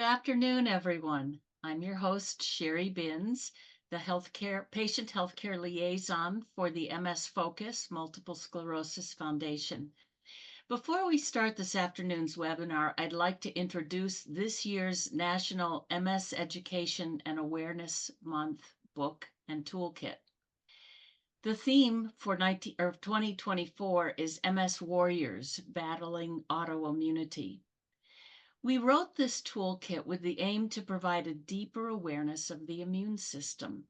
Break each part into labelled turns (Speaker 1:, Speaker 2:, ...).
Speaker 1: afternoon, everyone. I'm your host, Sherry Binns, the patient healthcare liaison for the MS Focus Multiple Sclerosis Foundation. Before we start this afternoon's webinar, I'd like to introduce this year's National MS Education and Awareness Month book and toolkit. The theme for 2024 is MS Warriors Battling Autoimmunity. We wrote this toolkit with the aim to provide a deeper awareness of the immune system,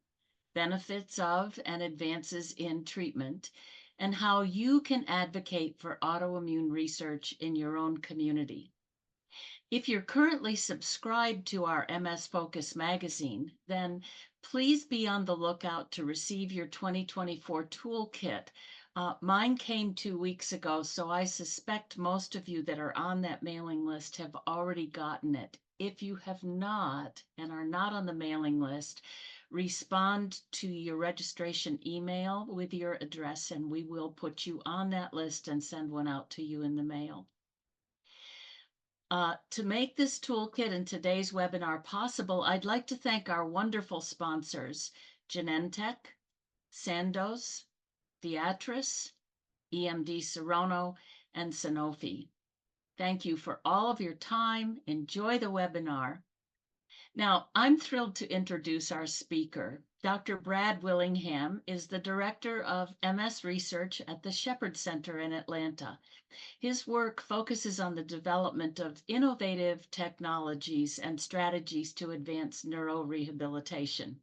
Speaker 1: benefits of and advances in treatment, and how you can advocate for autoimmune research in your own community. If you're currently subscribed to our MS Focus magazine, then please be on the lookout to receive your 2024 toolkit. Mine came 2 weeks ago, so I suspect most of you that are on that mailing list have already gotten it. If you have not and are not on the mailing list, respond to your registration email with your address and we will put you on that list and send one out to you in the mail. To make this toolkit and today's webinar possible, I'd like to thank our wonderful sponsors, Genentech, Sandoz, Viatris, EMD Serono, and Sanofi. Thank you for all of your time. Enjoy the webinar. Now, I'm thrilled to introduce our speaker. Dr. Brad Willingham is the Director of MS Research at the Shepherd Center in Atlanta. His work focuses on the development of innovative technologies and strategies to advance neurorehabilitation.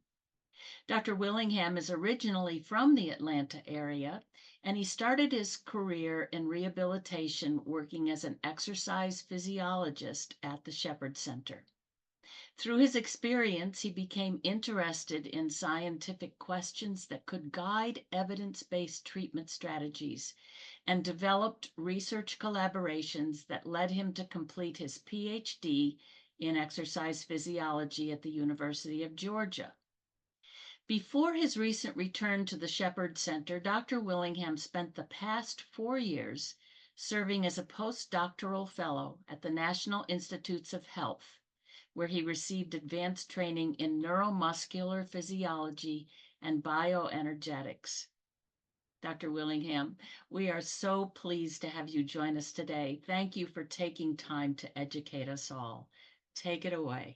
Speaker 1: Dr. Willingham is originally from the Atlanta area, and he started his career in rehabilitation working as an exercise physiologist at the Shepherd Center. Through his experience, he became interested in scientific questions that could guide evidence-based treatment strategies and developed research collaborations that led him to complete his PhD in exercise physiology at the University of Georgia. Before his recent return to the Shepherd Center, Dr. Willingham spent the past 4 years serving as a postdoctoral fellow at the National Institutes of Health, where he received advanced training in neuromuscular physiology and bioenergetics. Dr. Willingham, we are so pleased to have you join us today. Thank you for taking time to educate us all. Take it away.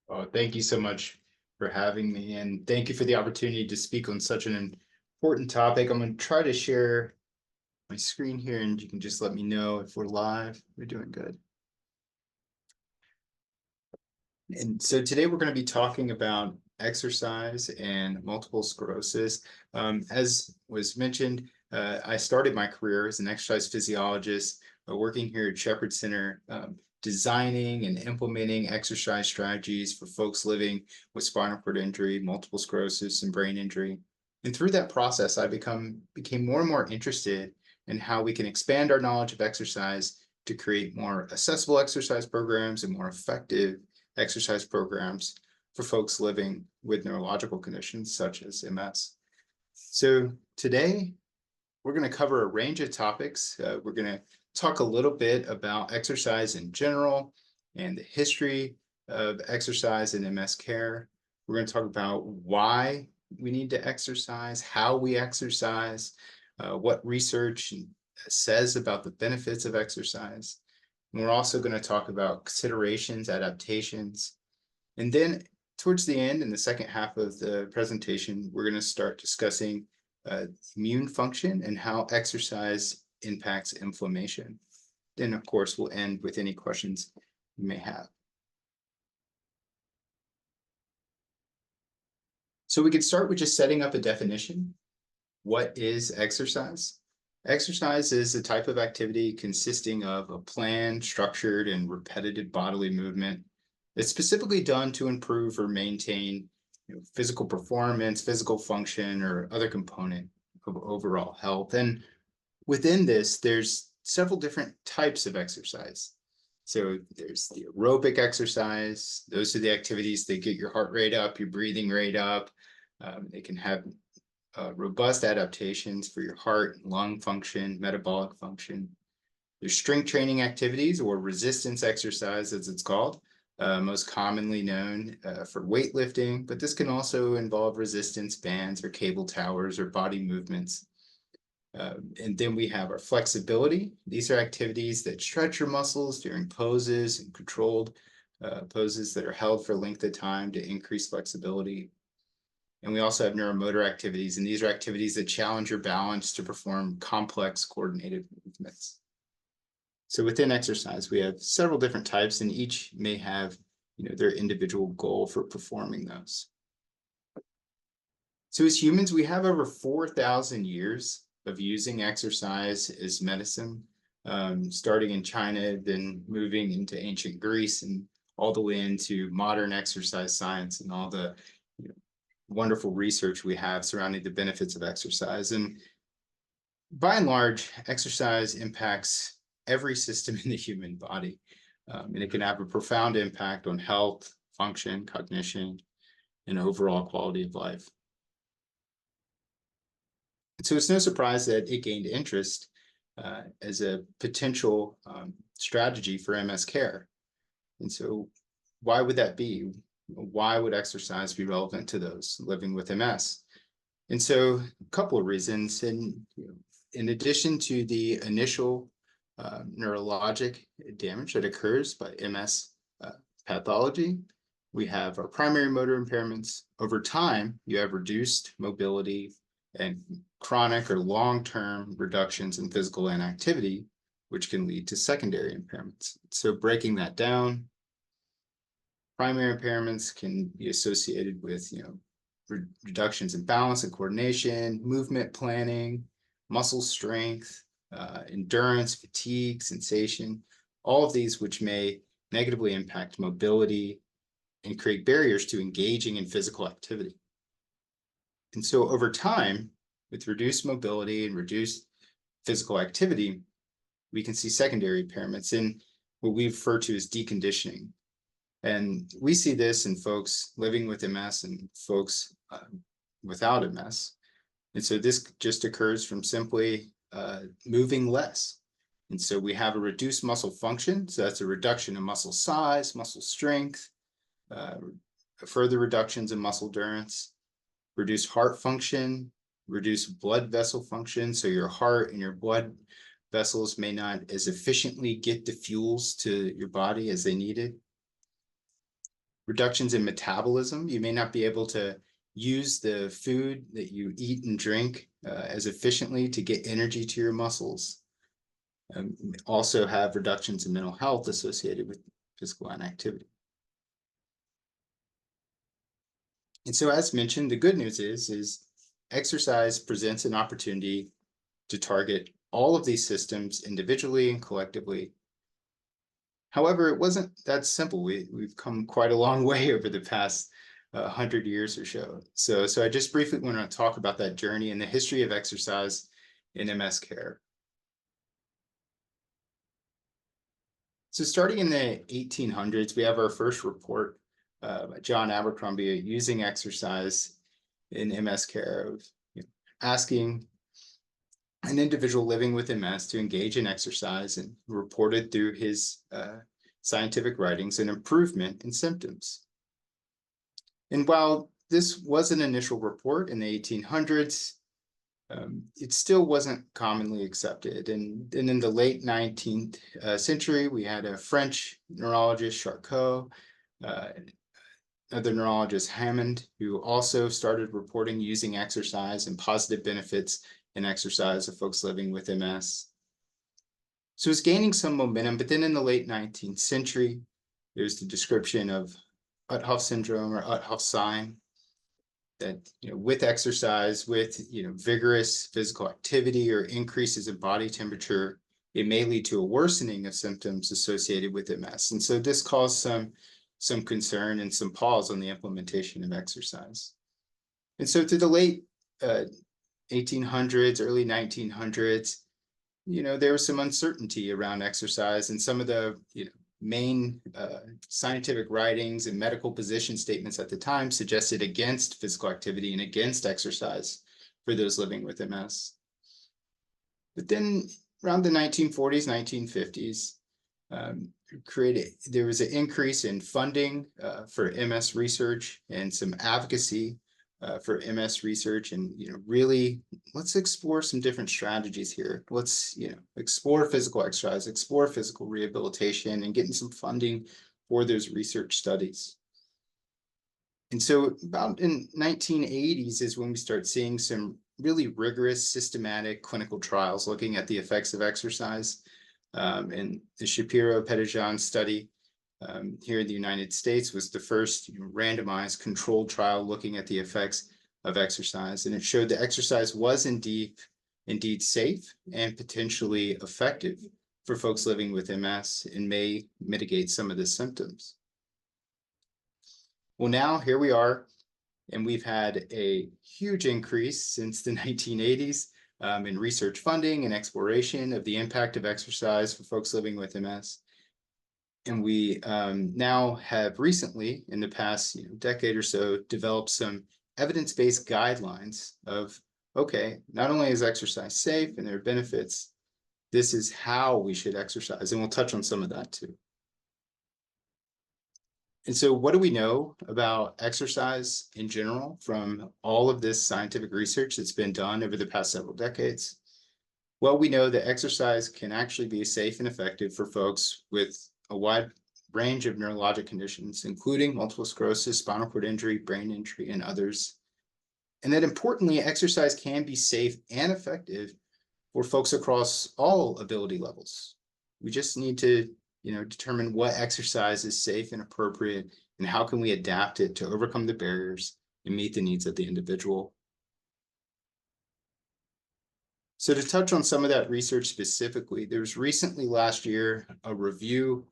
Speaker 2: Oh, thank you so much for having me, and thank you for the opportunity to speak on such an important topic. I'm going to try to share my screen here, and you can just let me know if we're live. We're doing good. And so today we're going to be talking about exercise and multiple sclerosis. As was mentioned, I started my career as an exercise physiologist, working here at Shepherd Center, designing and implementing exercise strategies for folks living with spinal cord injury, multiple sclerosis, and brain injury. And through that process, I became more and more interested in how we can expand our knowledge of exercise to create more accessible exercise programs and more effective exercise programs for folks living with neurological conditions such as MS. So today, we're going to cover a range of topics. We're going to talk a little bit about exercise in general and the history of exercise in MS care. We're going to talk about why we need to exercise, how we exercise, what research says about the benefits of exercise. And we're also going to talk about considerations, adaptations. And then towards the end, in the second half of the presentation, we're going to start discussing immune function and how exercise impacts inflammation. Then, of course, we'll end with any questions you may have. So we could start with just setting up a definition. What is exercise? Exercise is a type of activity consisting of a planned, structured, and repetitive bodily movement. It's specifically done to improve or maintain physical performance, physical function, or other component of overall health. And within this, there's several different types of exercise. So there's the aerobic exercise. Those are the activities that get your heart rate up, your breathing rate up. They can have robust adaptations for your heart, lung function, metabolic function. There's strength training activities, or resistance exercise as it's called. most commonly known for weightlifting, but this can also involve resistance bands or cable towers or body movements. And then we have our flexibility. These are activities that stretch your muscles during poses and controlled poses that are held for a length of time to increase flexibility. And we also have neuromotor activities, and these are activities that challenge your balance to perform complex coordinated movements. So within exercise, we have several different types, and each may have their individual goal for performing those. So as humans, we have over 4,000 years of using exercise as medicine, starting in China, then moving into ancient Greece, and all the way into modern exercise science and all the wonderful research we have surrounding the benefits of exercise. And by and large, exercise impacts every system in the human body, and it can have a profound impact on health, function, cognition, and overall quality of life. So it's no surprise that it gained interest as a potential strategy for MS care. And so why would that be? Why would exercise be relevant to those living with MS? And so a couple of reasons. And in addition to the initial neurologic damage that occurs by MS pathology, we have our primary motor impairments. Over time, you have reduced mobility and chronic or long-term reductions in physical inactivity, which can lead to secondary impairments. So breaking that down, primary impairments can be associated with reductions in balance and coordination, movement planning, muscle strength, endurance, fatigue, sensation, all of these which may negatively impact mobility and create barriers to engaging in physical activity. And so over time, with reduced mobility and reduced physical activity, we can see secondary impairments in what we refer to as deconditioning. And we see this in folks living with MS and folks without MS. And so this just occurs from simply moving less. And so we have a reduced muscle function. So that's a reduction in muscle size, muscle strength, further reductions in muscle endurance, reduced heart function, reduced blood vessel function. So your heart and your blood vessels may not as efficiently get the fuels to your body as they needed. Reductions in metabolism. You may not be able to use the food that you eat and drink as efficiently to get energy to your muscles. Also have reductions in mental health associated with physical inactivity. And so as mentioned, the good news is exercise presents an opportunity to target all of these systems individually and collectively. However, it wasn't that simple. We've come quite a long way over the past 100 years or so. So I just briefly want to talk about that journey and the history of exercise in MS care. So starting in the 1800s, we have our first report by John Abercrombie using exercise in MS care, of asking an individual living with MS to engage in exercise, and reported through his scientific writings an improvement in symptoms. And while this was an initial report in the 1800s, it still wasn't commonly accepted. And in the late 19th century, we had a French neurologist, Charcot, another neurologist, Hammond, who also started reporting using exercise and positive benefits in exercise of folks living with MS. So it's gaining some momentum, but then in the late 19th century, there's the description of Uthoff syndrome or Uthoff sign, that with exercise, with vigorous physical activity or increases in body temperature, it may lead to a worsening of symptoms associated with MS. And so this caused some concern and some pause on the implementation of exercise. And so through the late 1800s, early 1900s, there was some uncertainty around exercise, and some of the main scientific writings and medical position statements at the time suggested against physical activity and against exercise for those living with MS. But then around the 1940s, 1950s, there was an increase in funding for MS research and some advocacy for MS research, and really let's explore some different strategies here. Let's explore physical exercise, explore physical rehabilitation, and getting some funding for those research studies. And so about in 1980s is when we start seeing some really rigorous, systematic clinical trials looking at the effects of exercise. And the Shapiro-Petitjean study here in the United States was the first randomized controlled trial looking at the effects of exercise. And it showed that exercise was indeed safe and potentially effective for folks living with MS and may mitigate some of the symptoms. Well, now here we are, and we've had a huge increase since the 1980s in research funding and exploration of the impact of exercise for folks living with MS. And we now have recently, in the past decade or so, developed some evidence-based guidelines of, okay, not only is exercise safe and there are benefits, this is how we should exercise. And we'll touch on some of that too. And so what do we know about exercise in general from all of this scientific research that's been done over the past several decades? Well, we know that exercise can actually be safe and effective for folks with a wide range of neurologic conditions, including multiple sclerosis, spinal cord injury, brain injury, and others. And that importantly, exercise can be safe and effective for folks across all ability levels. We just need to determine what exercise is safe and appropriate, and how can we adapt it to overcome the barriers and meet the needs of the individual. So to touch on some of that research specifically, there was recently last year a review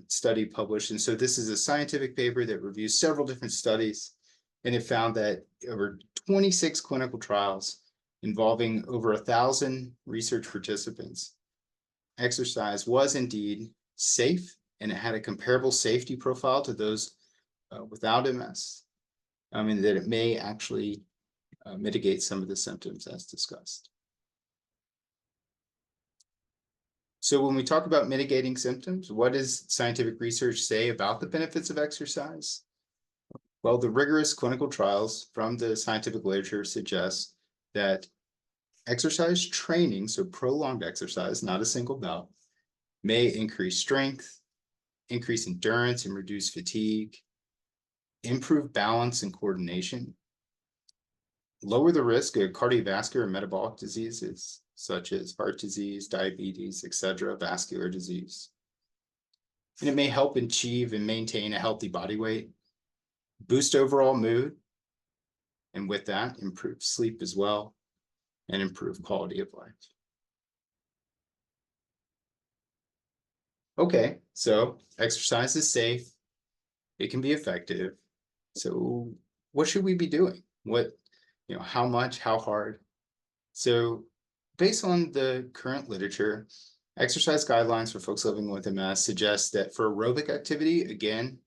Speaker 2: study published. And so this is a scientific paper that reviews several different studies, and it found that over 26 clinical trials involving over 1,000 research participants, exercise was indeed safe, and it had a comparable safety profile to those without MS, and that it may actually mitigate some of the symptoms as discussed. So when we talk about mitigating symptoms, what does scientific research say about the benefits of exercise? Well, the rigorous clinical trials from the scientific literature suggest that exercise training, so prolonged exercise, not a single bout, may increase strength, increase endurance and reduce fatigue, improve balance and coordination, lower the risk of cardiovascular and metabolic diseases such as heart disease, diabetes, etc., vascular disease. And it may help achieve and maintain a healthy body weight, boost overall mood, and with that, improve sleep as well, and improve quality of life. Okay, so exercise is safe, it can be effective. So what should we be doing? How much, how hard? So based on the current literature, exercise guidelines for folks living with MS suggest that for aerobic activity, again,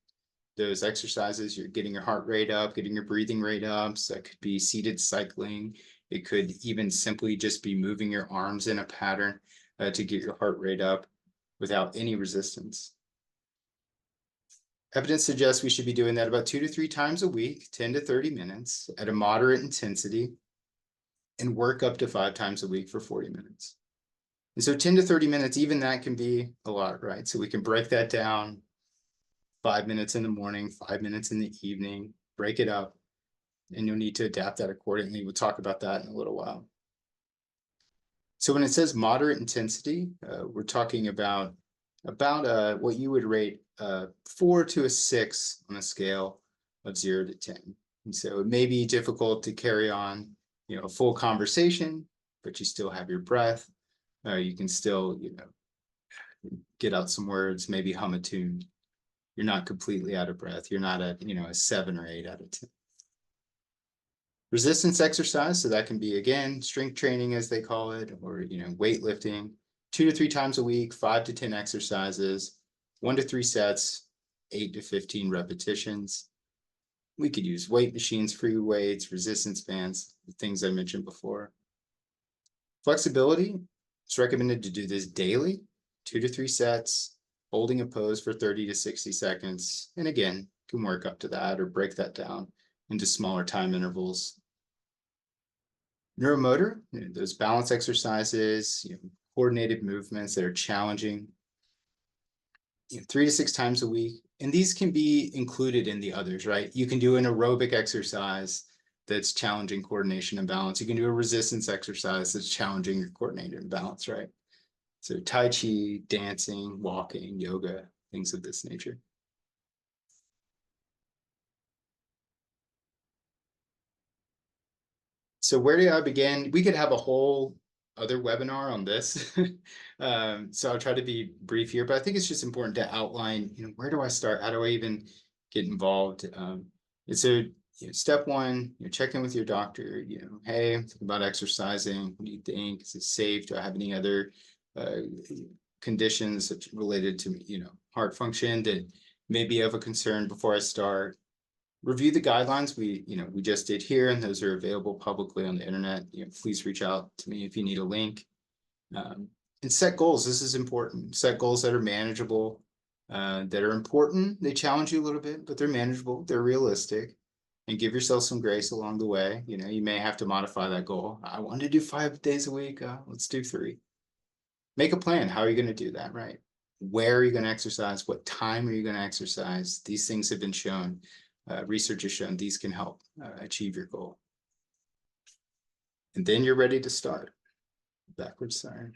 Speaker 2: those exercises, you're getting your heart rate up, getting your breathing rate up. So that could be seated cycling. It could even simply just be moving your arms in a pattern to get your heart rate up without any resistance. Evidence suggests we should be doing that about 2 to 3 times a week, 10 to 30 minutes at a moderate intensity, and work up to 5 times a week for 40 minutes. And so 10 to 30 minutes, even that can be a lot, right? So we can break that down, 5 minutes in the morning, 5 minutes in the evening, break it up, and you'll need to adapt that accordingly. We'll talk about that in a little while. So when it says moderate intensity, we're talking about what you would rate 4 to a 6 on a scale of 0 to 10. And so it may be difficult to carry on, a full conversation, but you still have your breath. You can still, get out some words, maybe hum a tune. You're not completely out of breath. You're not at, a 7 or 8 out of 10. Resistance exercise, so that can be, again, strength training as they call it, or, weightlifting, 2 to 3 times a week, 5 to 10 exercises, 1 to 3 sets, 8 to 15 repetitions. We could use weight machines, free weights, resistance bands, the things I mentioned before. Flexibility, it's recommended to do this daily, 2 to 3 sets, holding a pose for 30 to 60 seconds. And again, you can work up to that or break that down into smaller time intervals. Neuromotor, those balance exercises, coordinated movements that are challenging, 3 to 6 times a week. And these can be included in the others, right? You can do an aerobic exercise that's challenging coordination and balance. You can do a resistance exercise that's challenging your coordination and balance, right? So Tai Chi, dancing, walking, yoga, things of this nature. So where do I begin? We could have a whole other webinar on this. So I'll try to be brief here, but I think it's just important to outline, where do I start? How do I even get involved? And so step one, check in with your doctor, hey, I'm thinking about exercising. What do you think? Is it safe? Do I have any other conditions related to, heart function that may be of a concern before I start? Review the guidelines we just did here, and those are available publicly on the internet. Please reach out to me if you need a link. And set goals. This is important. Set goals that are manageable, that are important. They challenge you a little bit, but they're manageable. They're realistic. And give yourself some grace along the way. You may have to modify that goal. I want to do 5 days a week. Let's do 3. Make a plan. How are you going to do that, right? Where are you going to exercise? What time are you going to exercise? These things have been shown. Research has shown these can help achieve your goal. And then you're ready to start. Backwards, sorry.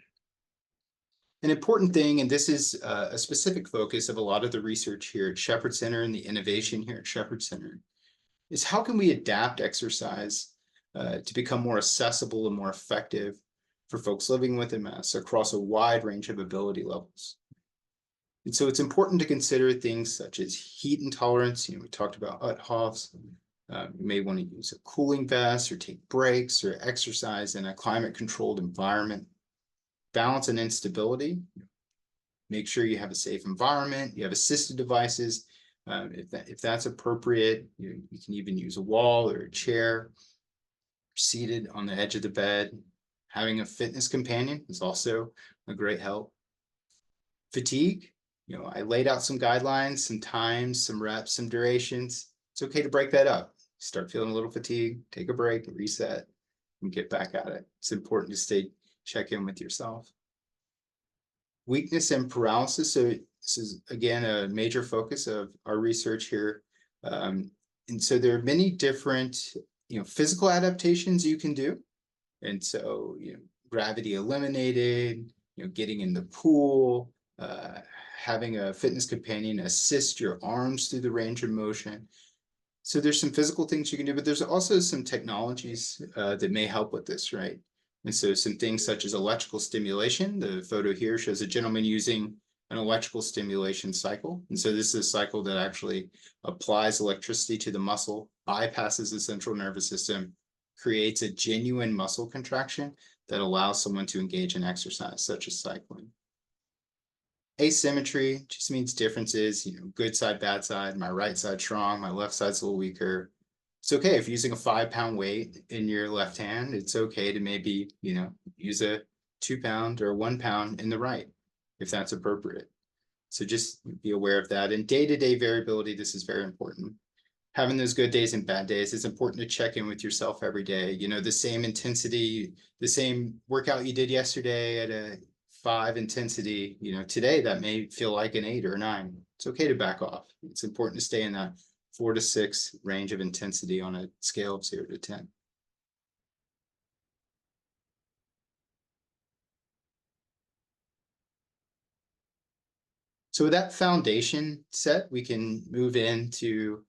Speaker 2: An important thing, and this is a specific focus of a lot of the research here at Shepherd Center and the innovation here at Shepherd Center, is how can we adapt exercise to become more accessible and more effective for folks living with MS across a wide range of ability levels. And so it's important to consider things such as heat intolerance. We talked about UTHOFs. You may want to use a cooling vest or take breaks or exercise in a climate-controlled environment. Balance and instability. Make sure you have a safe environment. You have assisted devices. If that's appropriate, you can even use a wall or a chair. Seated on the edge of the bed. Having a fitness companion is also a great help. Fatigue. I laid out some guidelines, some times, some reps, some durations. It's okay to break that up. Start feeling a little fatigued, take a break, reset, and get back at it. It's important to check in with yourself. Weakness and paralysis. So this is, again, a major focus of our research here. And so there are many different, physical adaptations you can do. And so, gravity eliminated, getting in the pool, having a fitness companion assist your arms through the range of motion. So there's some physical things you can do, but there's also some technologies that may help with this, right? And so some things such as electrical stimulation. The photo here shows a gentleman using an electrical stimulation cycle. And so this is a cycle that actually applies electricity to the muscle, bypasses the central nervous system, creates a genuine muscle contraction that allows someone to engage in exercise, such as cycling. Asymmetry just means differences, good side, bad side, my right side strong, my left side's a little weaker. It's okay if using a 5-pound weight in your left hand, it's okay to maybe, use a 2-pound or 1 pound in the right, if that's appropriate. So just be aware of that. And day-to-day variability, this is very important. Having those good days and bad days, it's important to check in with yourself every day. The same intensity, the same workout you did yesterday at a 5 intensity, today that may feel like an 8 or a 9. It's okay to back off. It's important to stay in that 4 to 6 range of intensity on a scale of 0 to 10. So with that foundation set, we can move into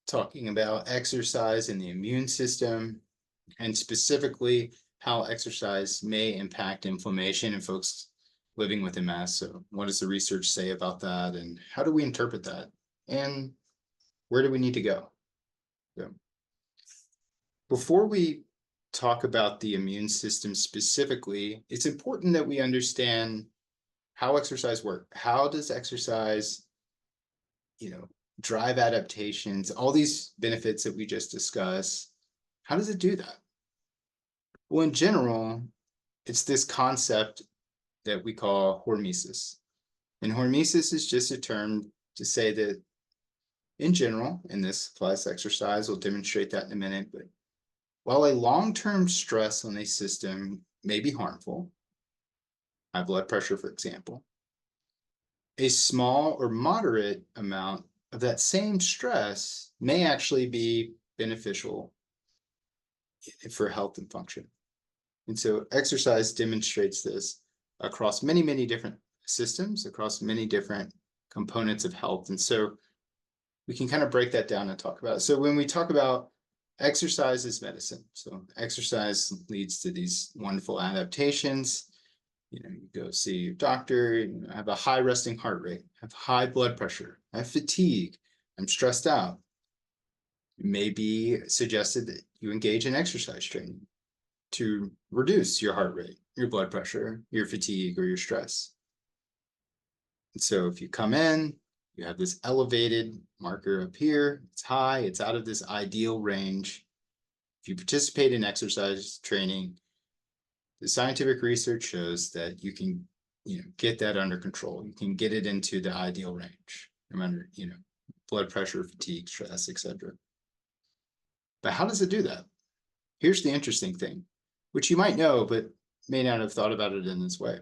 Speaker 2: talking about exercise and the immune system, and specifically how exercise may impact inflammation in folks living with MS. So what does the research say about that, and how do we interpret that, and where do we need to go? So before we talk about the immune system specifically, it's important that we understand how exercise works. How does exercise, drive adaptations, all these benefits that we just discussed? How does it do that? Well, in general, it's this concept that we call hormesis. And hormesis is just a term to say that in general, and this applies to exercise, we'll demonstrate that in a minute, but while a long-term stress on a system may be harmful, high blood pressure, for example, a small or moderate amount of that same stress may actually be beneficial for health and function. And so exercise demonstrates this across many, many different systems, across many different components of health. And so we can kind of break that down and talk about it. So when we talk about exercise is medicine, so exercise leads to these wonderful adaptations. You go see your doctor, have a high resting heart rate, have high blood pressure, have fatigue, I'm stressed out. It may be suggested that you engage in exercise training to reduce your heart rate, your blood pressure, your fatigue, or your stress. And so if you come in, you have this elevated marker up here, it's high, it's out of this ideal range. If you participate in exercise training, the scientific research shows that you can, get that under control. You can get it into the ideal range, no matter, blood pressure, fatigue, stress, etc. But how does it do that? Here's the interesting thing, which you might know, but may not have thought about it in this way.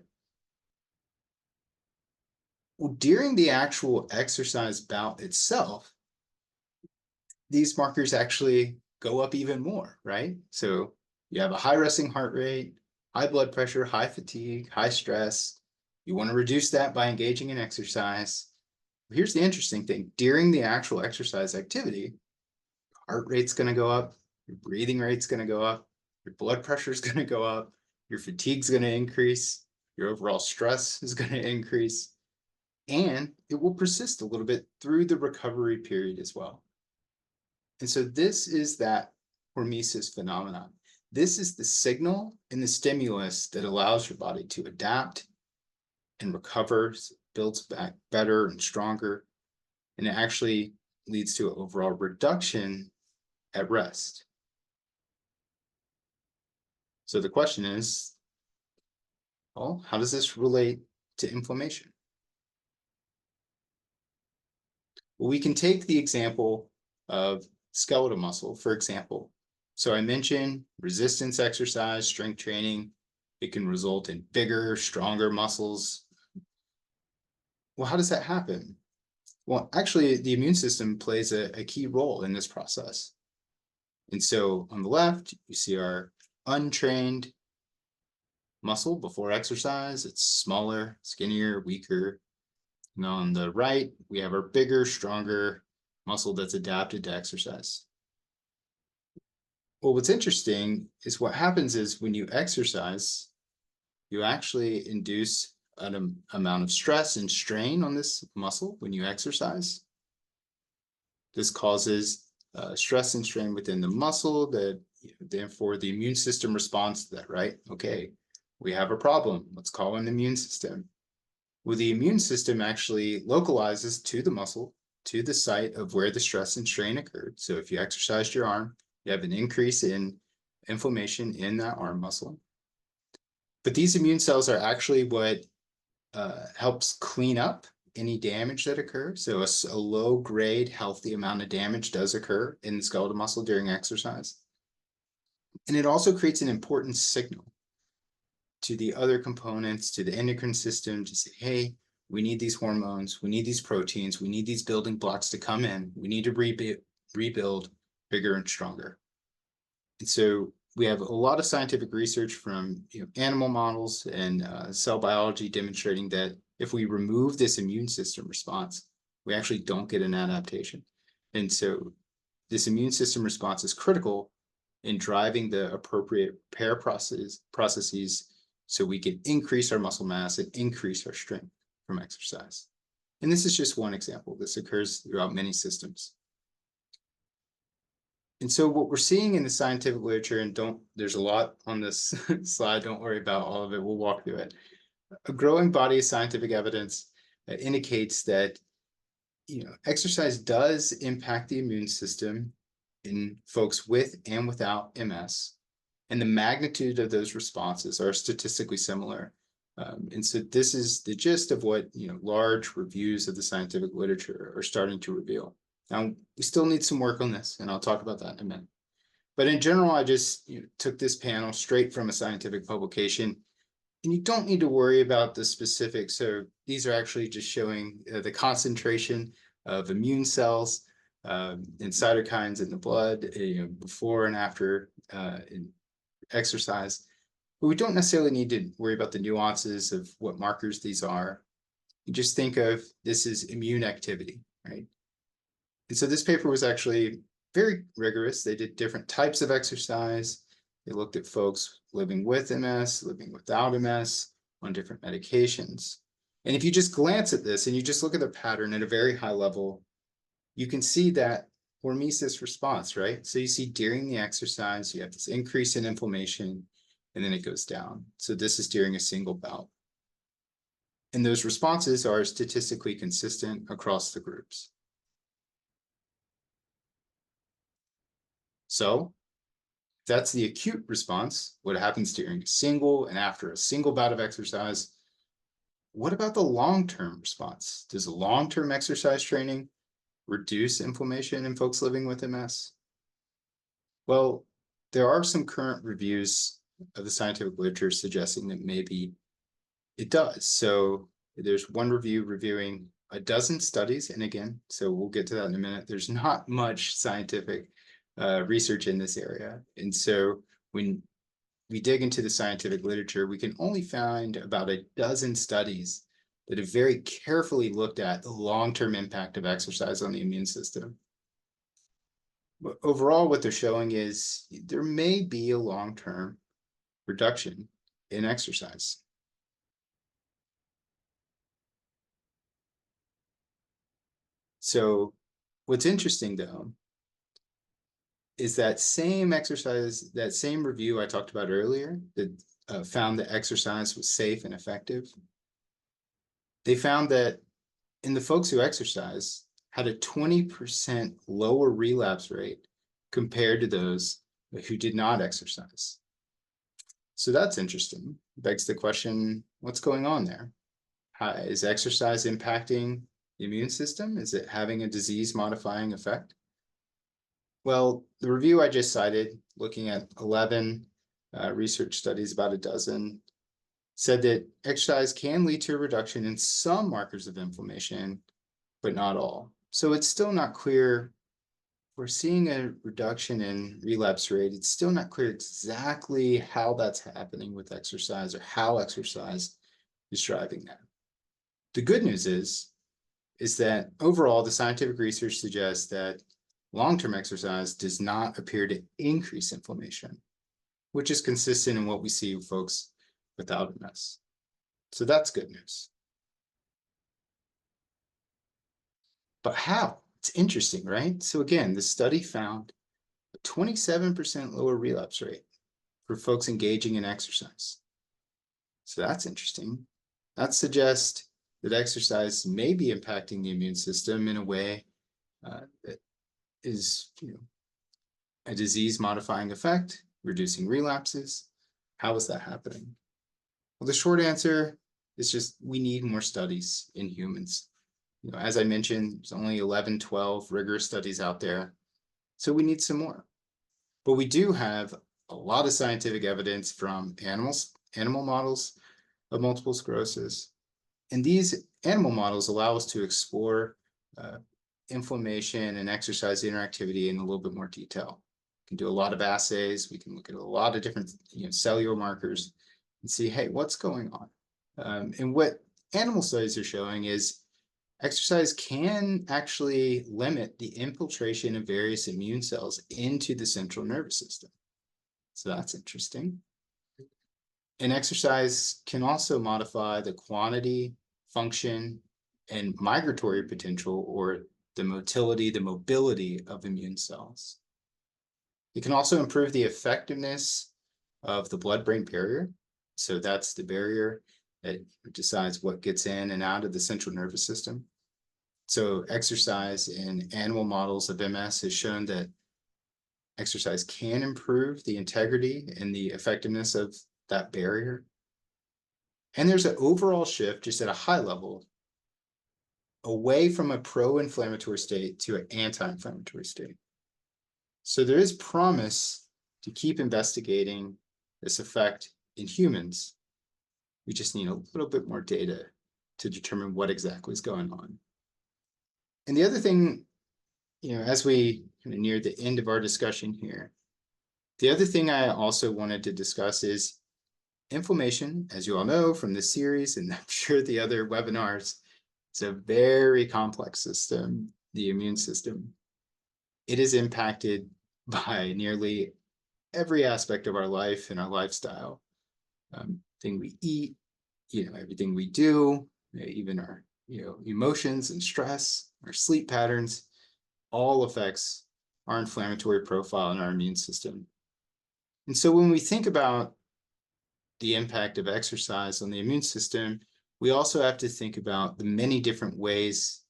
Speaker 2: Well, during the actual exercise bout itself, these markers actually go up even more, right? So you have a high resting heart rate, high blood pressure, high fatigue, high stress. You want to reduce that by engaging in exercise. Here's the interesting thing. During the actual exercise activity, heart rate's going to go up, your breathing rate's going to go up, your blood pressure is going to go up, your fatigue's going to increase, your overall stress is going to increase, and it will persist a little bit through the recovery period as well. And so this is that hormesis phenomenon. This is the signal and the stimulus that allows your body to adapt and recovers, builds back better and stronger, and it actually leads to an overall reduction at rest. So the question is, well, how does this relate to inflammation? Well, we can take the example of skeletal muscle, for example. So I mentioned resistance exercise, strength training. It can result in bigger, stronger muscles. Well, how does that happen? Well, actually, the immune system plays a key role in this process. And so on the left, you see our untrained muscle before exercise. It's smaller, skinnier, weaker. And on the right, we have our bigger, stronger muscle that's adapted to exercise. Well, what's interesting is what happens is when you exercise, you actually induce an amount of stress and strain on this muscle when you exercise. This causes stress and strain within the muscle that therefore the immune system responds to that, right? Okay, we have a problem. Let's call in the immune system. Well, the immune system actually localizes to the muscle, to the site of where the stress and strain occurred. So if you exercised your arm, you have an increase in inflammation in that arm muscle. But these immune cells are actually what helps clean up any damage that occurs. So a low grade, healthy amount of damage does occur in the skeletal muscle during exercise. And it also creates an important signal to the other components, to the endocrine system to say, hey, we need these hormones, we need these proteins, we need these building blocks to come in. We need to rebuild bigger and stronger. And so we have a lot of scientific research from animal models and cell biology demonstrating that if we remove this immune system response, we actually don't get an adaptation. And so this immune system response is critical in driving the appropriate repair processes so we can increase our muscle mass and increase our strength from exercise. And this is just one example. This occurs throughout many systems. And so what we're seeing in the scientific literature, and there's a lot on this slide, don't worry about all of it, we'll walk through it. A growing body of scientific evidence indicates that exercise does impact the immune system in folks with and without MS. And the magnitude of those responses are statistically similar And so this is the gist of what large reviews of the scientific literature are starting to reveal. Now, we still need some work on this, and I'll talk about that in a minute. But in general, I just took this panel straight from a scientific publication, and you don't need to worry about the specifics. So these are actually just showing the concentration of immune cells and cytokines in the blood before and after exercise. But we don't necessarily need to worry about the nuances of what markers these are. You just think of this as immune activity, right? And so this paper was actually very rigorous. They did different types of exercise. They looked at folks living with MS, living without MS, on different medications. And if you just glance at this and you just look at the pattern at a very high level, you can see that hormesis response, right? So you see during the exercise, you have this increase in inflammation, and then it goes down. So this is during a single bout. And those responses are statistically consistent across the groups. So that's the acute response, what happens during a single and after a single bout of exercise. What about the long-term response? Does long-term exercise training reduce inflammation in folks living with MS? Well, there are some current reviews of the scientific literature suggesting that maybe it does. So there's one review reviewing a dozen studies. And again, so we'll get to that in a minute. There's not much scientific research in this area. And so when we dig into the scientific literature, we can only find about a dozen studies that have very carefully looked at the long-term impact of exercise on the immune system. But overall, what they're showing is there may be a long-term reduction in exercise. So what's interesting though, is that same exercise, that same review I talked about earlier that found that exercise was safe and effective. They found that in the folks who exercise had a 20% lower relapse rate compared to those who did not exercise. So that's interesting. Begs the question, what's going on there? Is exercise impacting the immune system? Is it having a disease-modifying effect? Well, the review I just cited, looking at 11 research studies, about a dozen, said that exercise can lead to a reduction in some markers of inflammation, but not all. So it's still not clear. We're seeing a reduction in relapse rate. It's still not clear exactly how that's happening with exercise or how exercise is driving that. The good news is that overall, the scientific research suggests that long-term exercise does not appear to increase inflammation, which is consistent in what we see with folks without MS. So that's good news. But how? It's interesting, right? So again, the study found a 27% lower relapse rate for folks engaging in exercise. So that's interesting. That suggests that exercise may be impacting the immune system in a way that is, a disease-modifying effect, reducing relapses. How is that happening? Well, the short answer is just we need more studies in humans. As I mentioned, there's only 11, 12 rigorous studies out there. So we need some more. But we do have a lot of scientific evidence from animal models of multiple sclerosis. And these animal models allow us to explore inflammation and exercise interactivity in a little bit more detail. We can do a lot of assays. We can look at a lot of different cellular markers and see, hey, what's going on? And what animal studies are showing is exercise can actually limit the infiltration of various immune cells into the central nervous system. So that's interesting. And exercise can also modify the quantity, function, and migratory potential, or the mobility of immune cells. It can also improve the effectiveness of the blood-brain barrier. So that's the barrier that decides what gets in and out of the central nervous system. So exercise in animal models of MS has shown that exercise can improve the integrity and the effectiveness of that barrier. And there's an overall shift, just at a high level, away from a pro-inflammatory state to an anti-inflammatory state. So there is promise to keep investigating this effect in humans. We just need a little bit more data to determine what exactly is going on. And the other thing, as we kind of near the end of our discussion here, the other thing I also wanted to discuss is inflammation, as you all know from this series, and I'm sure the other webinars, it's a very complex system, the immune system. It is impacted by nearly every aspect of our life and our lifestyle. Thing we eat, everything we do, even our, emotions and stress, our sleep patterns, all affects our inflammatory profile in our immune system. And so when we think about the impact of exercise on the immune system, we also have to think about the many different ways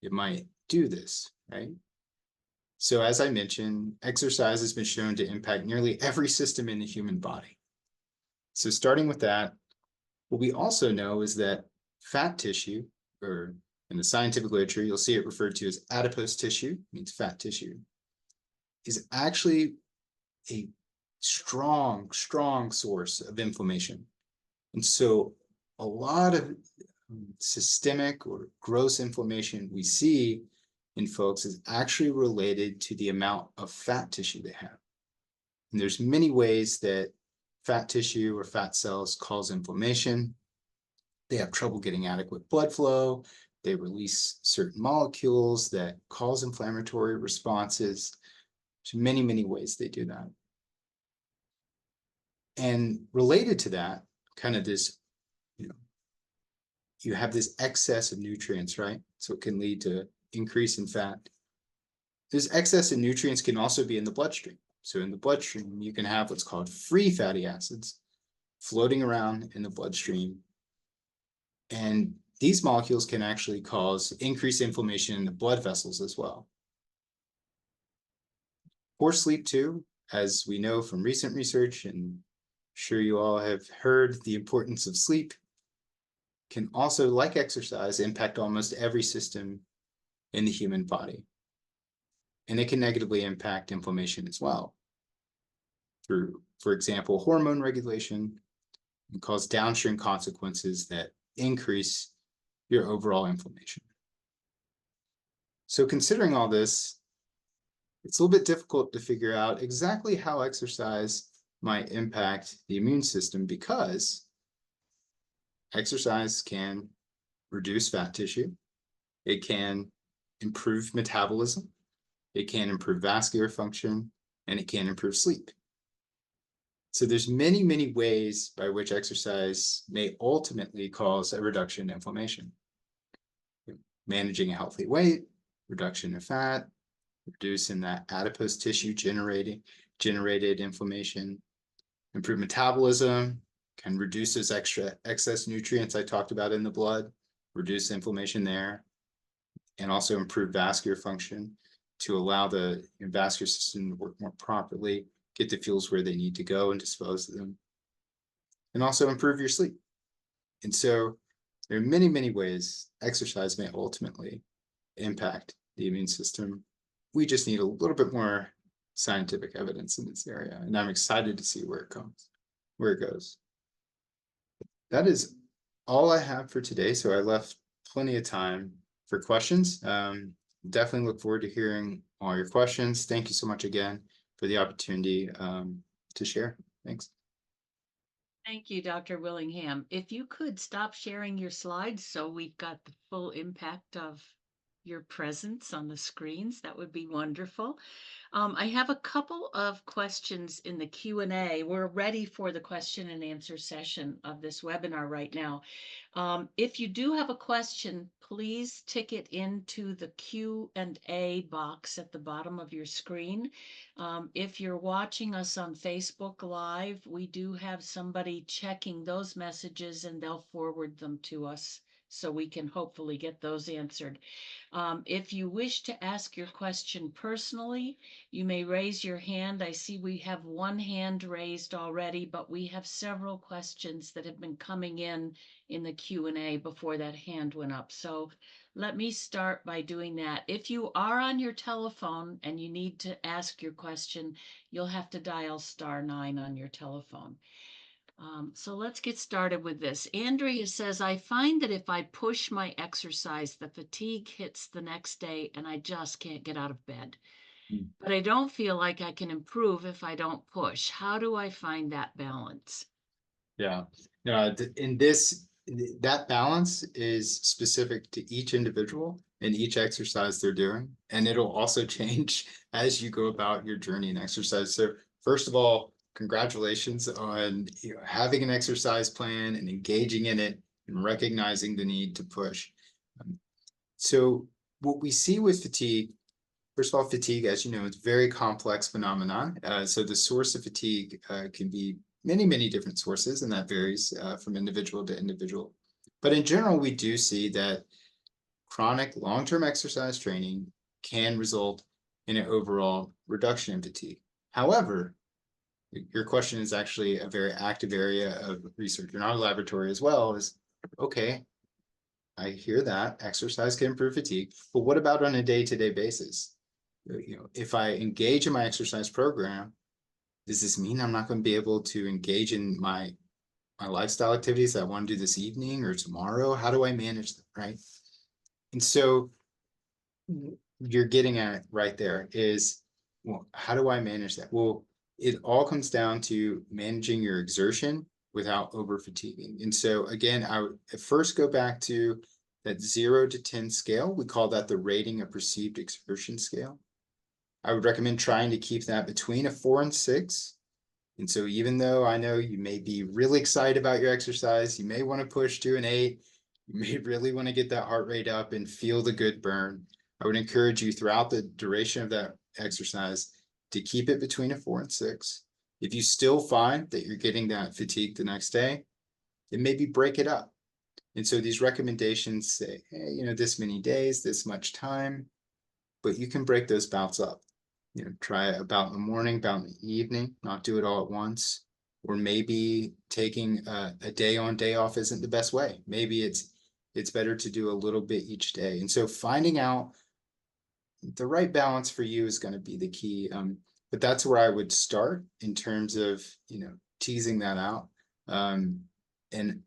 Speaker 2: it might do this, right? So as I mentioned, exercise has been shown to impact nearly every system in the human body. So starting with that, what we also know is that fat tissue, or in the scientific literature, you'll see it referred to as adipose tissue, means fat tissue, is actually a strong source of inflammation. And so a lot of systemic or gross inflammation we see in folks is actually related to the amount of fat tissue they have. And there's many ways that fat tissue or fat cells cause inflammation. They have trouble getting adequate blood flow. They release certain molecules that cause inflammatory responses. There's many ways they do that. And related to that, kind of this, you have this excess of nutrients, right? So it can lead to increase in fat. This excess of nutrients can also be in the bloodstream. So in the bloodstream, you can have what's called free fatty acids floating around in the bloodstream. And these molecules can actually cause increased inflammation in the blood vessels as well. Poor sleep too, as we know from recent research, and I'm sure you all have heard the importance of sleep, can also, like exercise, impact almost every system in the human body. And it can negatively impact inflammation as well through, for example, hormone regulation, and cause downstream consequences that increase your overall inflammation. So considering all this, it's a little bit difficult to figure out exactly how exercise might impact the immune system, because exercise can reduce fat tissue, it can improve metabolism, it can improve vascular function, and it can improve sleep. So there's many ways by which exercise may ultimately cause a reduction in inflammation. Managing a healthy weight, reduction in fat, reducing that adipose tissue generated inflammation, improve metabolism, can reduce those excess nutrients I talked about in the blood, reduce inflammation there, and also improve vascular function to allow the vascular system to work more properly, get the fuels where they need to go and dispose of them, and also improve your sleep. And so there are many ways exercise may ultimately impact the immune system. We just need a little bit more scientific evidence in this area, and I'm excited to see where it goes. That is all I have for today. So I left plenty of time for questions. Definitely look forward to hearing all your questions. Thank you so much again for the opportunity to share. Thanks.
Speaker 1: Thank you, Dr. Willingham. If you could stop sharing your slides so we've got the full impact of your presence on the screens, that would be wonderful. I have a couple of questions in the Q&A. We're ready for the question and answer session of this webinar right now. If you do have a question, please tick it into the Q&A box at the bottom of your screen. If you're watching us on Facebook Live, we do have somebody checking those messages and they'll forward them to us so we can hopefully get those answered. If you wish to ask your question personally, you may raise your hand. I see we have one hand raised already, but we have several questions that have been coming in the Q&A before that hand went up. So let me start by doing that. If you are on your telephone and you need to ask your question, you'll have to dial *9 on your telephone. So let's get started with this. Andrea says, I find that if I push my exercise, the fatigue hits the next day and I just can't get out of bed. But I don't feel like I can improve if I don't push. How do I find that balance?
Speaker 2: Yeah. No, in this, that balance is specific to each individual and each exercise they're doing. And it'll also change as you go about your journey in exercise. So first of all, congratulations on having an exercise plan and engaging in it and recognizing the need to push. So what we see with fatigue, first of all, fatigue, as you know, it's a very complex phenomenon. So the source of fatigue can be many different sources, and that varies from individual to individual. But in general, we do see that chronic long-term exercise training can result in an overall reduction in fatigue. However, your question is actually a very active area of research in our laboratory as well. Is okay, I hear that exercise can improve fatigue, but what about on a day-to-day basis? If I engage in my exercise program, does this mean I'm not going to be able to engage in my lifestyle activities that I want to do this evening or tomorrow? How do I manage them, right? And so you're getting at it right there is, well, how do I manage that? Well, it all comes down to managing your exertion without over fatiguing. And so again, I would first go back to that 0 to 10 scale. We call that the rating of perceived exertion scale. I would recommend trying to keep that between a 4 and 6. And so even though I know you may be really excited about your exercise, you may want to push to an 8, you may really want to get that heart rate up and feel the good burn. I would encourage you throughout the duration of that exercise to keep it between a 4 and 6. If you still find that you're getting that fatigue the next day, then maybe break it up. And so these recommendations say, hey, this many days, this much time, but you can break those bouts up. Try a bout in the morning, bout in the evening, not do it all at once. Or maybe taking a day on, day off isn't the best way. Maybe it's better to do a little bit each day. And so finding out the right balance for you is going to be the key. But that's where I would start in terms of, teasing that out. And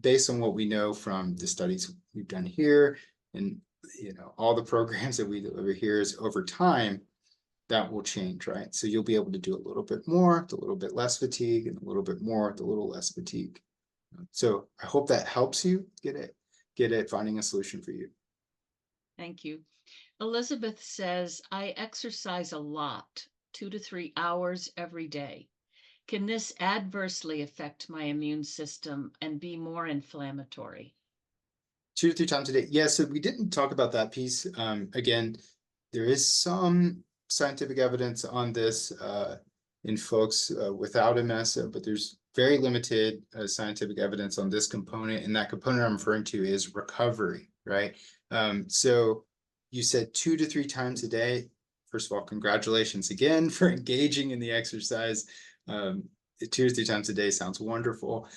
Speaker 2: based on what we know from the studies we've done here and, all the programs that we deliver here is over time, that will change, right? So you'll be able to do a little bit more, with a little bit less fatigue, and a little bit more, with a little less fatigue. So I hope that helps you get it, finding a solution for you.
Speaker 1: Thank you. Elizabeth says, I exercise a lot, 2 to 3 hours every day. Can this adversely affect my immune system and be more inflammatory?
Speaker 2: 2 to 3 times a day. Yeah, so we didn't talk about that piece. Again, there is some scientific evidence on this in folks without MS, but there's very limited scientific evidence on this component. And that component I'm referring to is recovery, right? So you said 2 to 3 times a day. First of all, congratulations again for engaging in the exercise. 2 to 3 times a day sounds wonderful.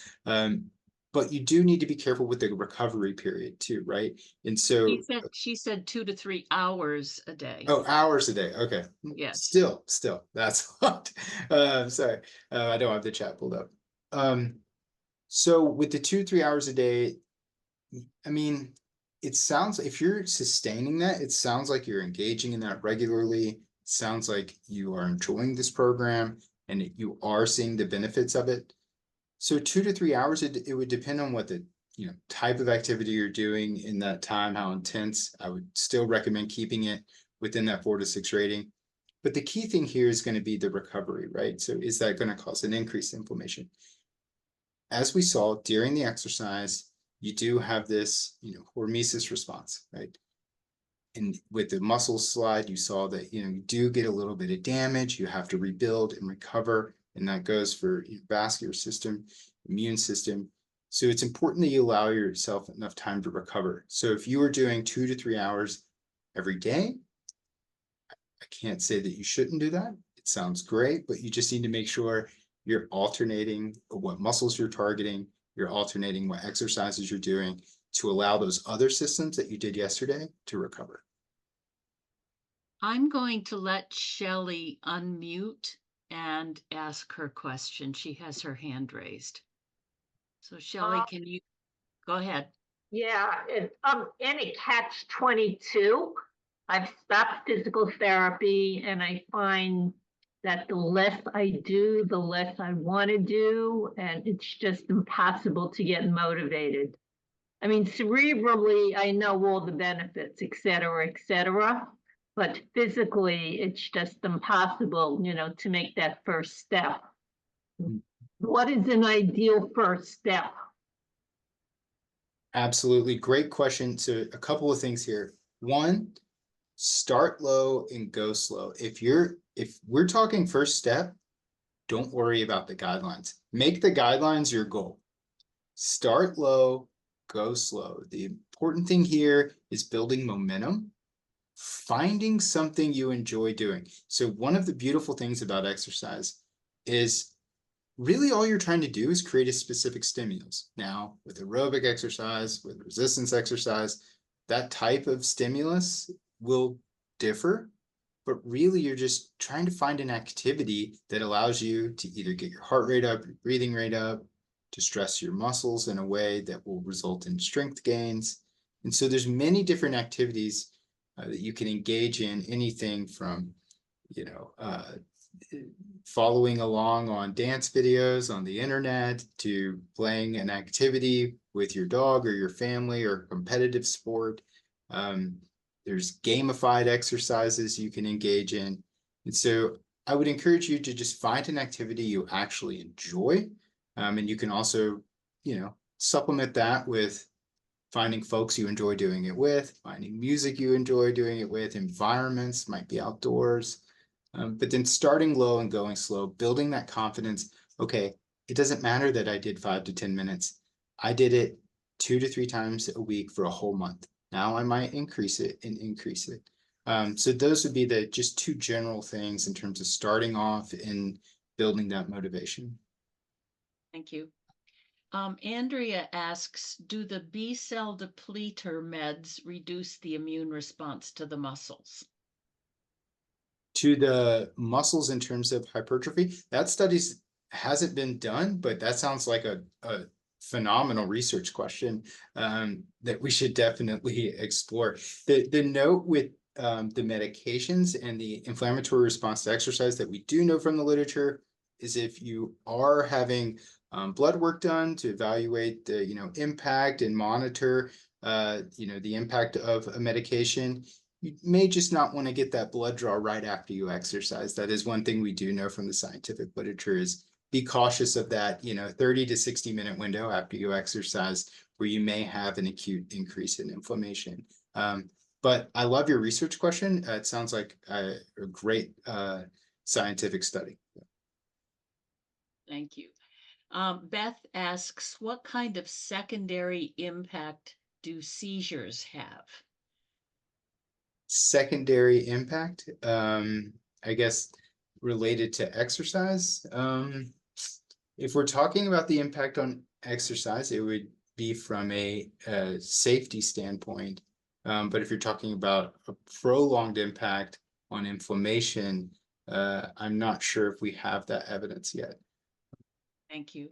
Speaker 2: But you do need to be careful with the recovery period too, right? And so
Speaker 1: she said 2 to 3 hours a day.
Speaker 2: Oh, hours a day. Okay.
Speaker 1: Yes.
Speaker 2: Still, that's a lot. Sorry, I don't have the chat pulled up. So with the 2-3 hours a day, I mean, it sounds, if you're sustaining that, it sounds like you're engaging in that regularly. It sounds like you are enjoying this program and you are seeing the benefits of it. So 2 to 3 hours, it would depend on what the type of activity you're doing in that time, how intense. I would still recommend keeping it within that 4 to 6 rating. But the key thing here is going to be the recovery, right? So is that going to cause an increased inflammation? As we saw during the exercise, you do have this, hormesis response, right? And with the muscle slide, you saw that, you do get a little bit of damage. You have to rebuild and recover. And that goes for vascular system, immune system. So it's important that you allow yourself enough time to recover. So if you are doing 2 to 3 hours every day, I can't say that you shouldn't do that. It sounds great, but you just need to make sure you're alternating what muscles you're targeting, you're alternating what exercises you're doing to allow those other systems that you did yesterday to recover.
Speaker 1: I'm going to let Shelley unmute and ask her question. She has her hand raised. So Shelley,
Speaker 3: Uh,
Speaker 1: can you go ahead?
Speaker 3: yeah, in a catch-22. I've stopped physical therapy and I find that the less I do, the less I want to do, and it's just impossible to get motivated. I mean, cerebrally, I know all the benefits, et cetera, but physically, it's just impossible, to make that first step. What is an ideal first step?
Speaker 2: Absolutely. Great question. So a couple of things here. One, start low and go slow. If we're talking first step, don't worry about the guidelines. Make the guidelines your goal. Start low, go slow. The important thing here is building momentum, finding something you enjoy doing. So one of the beautiful things about exercise is really all you're trying to do is create a specific stimulus. Now, with aerobic exercise, with resistance exercise, that type of stimulus will differ, but really you're just trying to find an activity that allows you to either get your heart rate up, your breathing rate up, to stress your muscles in a way that will result in strength gains. And so there's many different activities that you can engage in, anything from, following along on dance videos on the internet to playing an activity with your dog or your family or competitive sport. There's gamified exercises you can engage in. And so I would encourage you to just find an activity you actually enjoy. And you can also, supplement that with finding folks you enjoy doing it with, finding music you enjoy doing it with, environments, might be outdoors. But then starting low and going slow, building that confidence. Okay, it doesn't matter that I did 5 to 10 minutes. I did it 2 to 3 times a week for a whole month. Now I might increase it and increase it. So those would be the just two general things in terms of starting off and building that motivation.
Speaker 1: Thank you. Andrea asks, do the B cell depleter meds reduce the immune response to the muscles?
Speaker 2: To the muscles in terms of hypertrophy, that studies hasn't been done, but that sounds like a phenomenal research question that we should definitely explore. The note with the medications and the inflammatory response to exercise that we do know from the literature is if you are having blood work done to evaluate the impact and monitor the impact of a medication, you may just not want to get that blood draw right after you exercise. That is one thing we do know from the scientific literature is be cautious of that 30 to 60 minute window after you exercise where you may have an acute increase in inflammation. But I love your research question. It sounds like a great scientific study.
Speaker 1: Thank you. Beth asks, what kind of secondary impact do seizures have?
Speaker 2: Secondary impact, I guess, related to exercise. If we're talking about the impact on exercise, it would be from a safety standpoint. But if you're talking about a prolonged impact on inflammation, I'm not sure if we have that evidence yet.
Speaker 1: Thank you.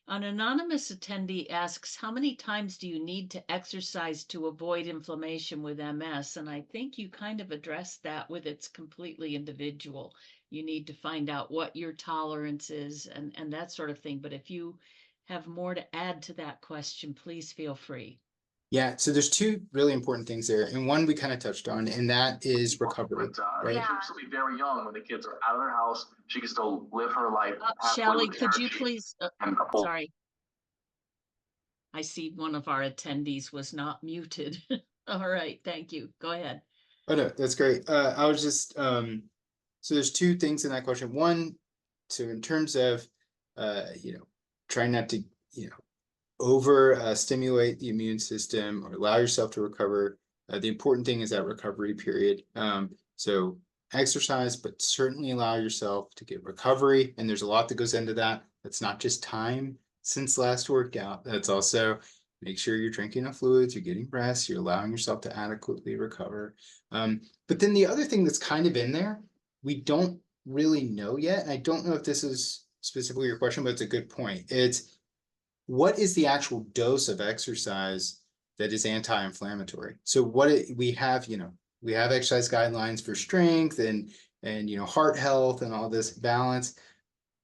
Speaker 1: An anonymous attendee asks, how many times do you need to exercise to avoid inflammation with MS? And I think you kind of addressed that with it's completely individual. You need to find out what your tolerance is and that sort of thing. But if you have more to add to that question, please feel free.
Speaker 2: Yeah, so there's two really important things there, and one we kind of touched on, and that is recovery. Right?
Speaker 4: She used to be very young when the kids are out of their house. She can still live her life.
Speaker 1: Shelley, could you please, sorry. I see one of our attendees was not muted. All right, thank you. Go ahead.
Speaker 2: Oh no, that's great. I was just so there's two things in that question. One, so in terms of trying not to over stimulate the immune system or allow yourself to recover. The important thing is that recovery period. So exercise, but certainly allow yourself to get recovery. And there's a lot that goes into that. That's not just time since last workout. That's also make sure you're drinking enough fluids, you're getting rest, you're allowing yourself to adequately recover. But then the other thing that's kind of in there, we don't really know yet. And I don't know if this is specifically your question, but it's a good point. It's what is the actual dose of exercise that is anti-inflammatory? So we have exercise guidelines for strength and heart health and all this balance.